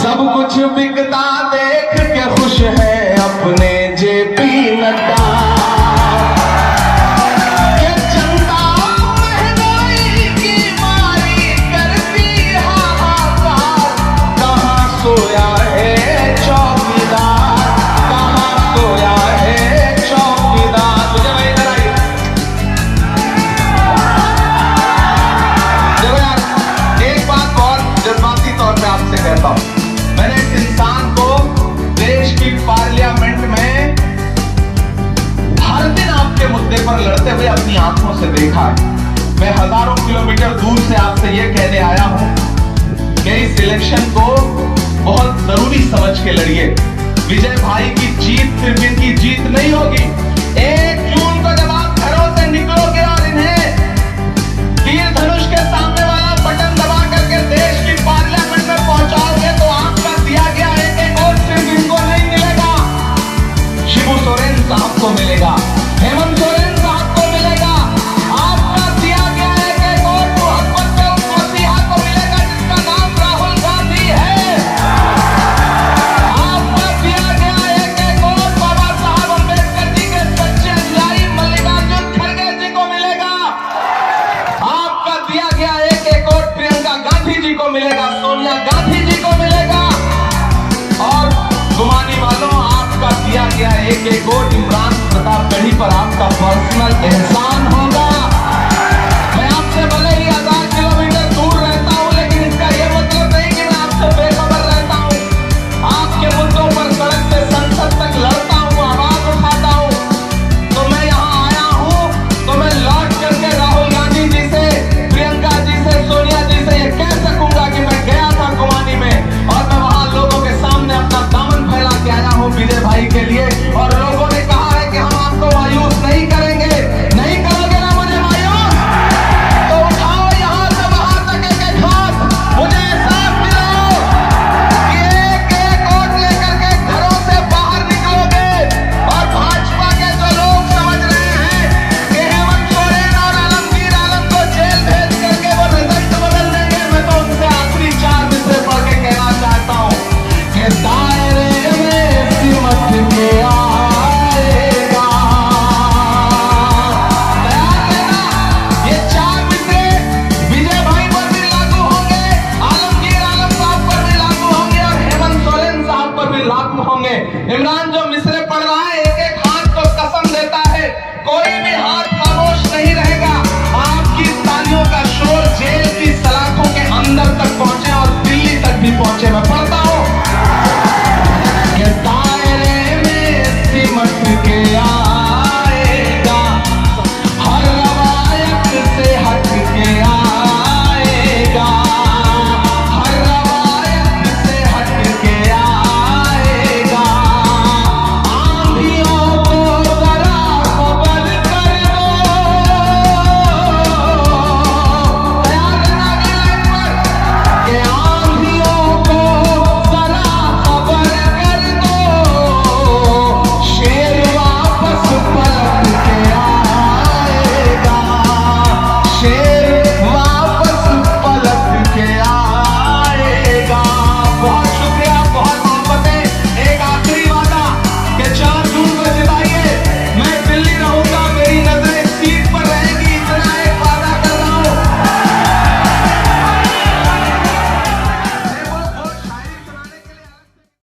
सब कुछ बिकता देख के खुश है अपने जेपी नड्डा। जनता महंगाई की मारी करती हाहाकार, कहाँ सोया है चौकीदार, कहाँ सोया है चौकीदार। मुझे भाई इधर आइए। देखो यार, एक बात बहुत जज्बाती तौर पे आपसे कहता हूं, मैंने इस इंसान को देश की पार्लियामेंट में हर दिन आपके मुद्दे पर लड़ते हुए अपनी आंखों से देखा है। मैं हजारों किलोमीटर दूर से आपसे यह कहने आया हूं कि इस इलेक्शन को बहुत जरूरी समझ के लड़िए। विजय भाई की जीत सिर्फ इनकी जीत नहीं होगी। 1 जून को जब आप घरों से निकलोगे और इन्हें तीर धनुष के सामने वाला बटन दबा करके देश की पार्लियामेंट में पहुंचाओगे तो आपका दिया गया एक वोट सिर्फ इनको नहीं मिलेगा, शिबू सोरेन साहब को मिलेगा, हेमंत सोरेन साहब को मिलेगा। आपका दिया गया एक वोट मोहब्बत में उस मसीहा को मिलेगा जिसका नाम राहुल गांधी है। आपका दिया गया एक वोट बाबा साहब अम्बेडकर जी के सच्चे अनुयायी मल्लिकार्जुन खड़गे जी को मिलेगा। आपका दिया गया एक वोट प्रियंका गांधी जी को मिलेगा, सोनिया गांधी जी को मिलेगा। और गुमानी वालों, आपका दिया गया एक वोट इमरान प्रताप गढ़ी पर आपका पर्सनल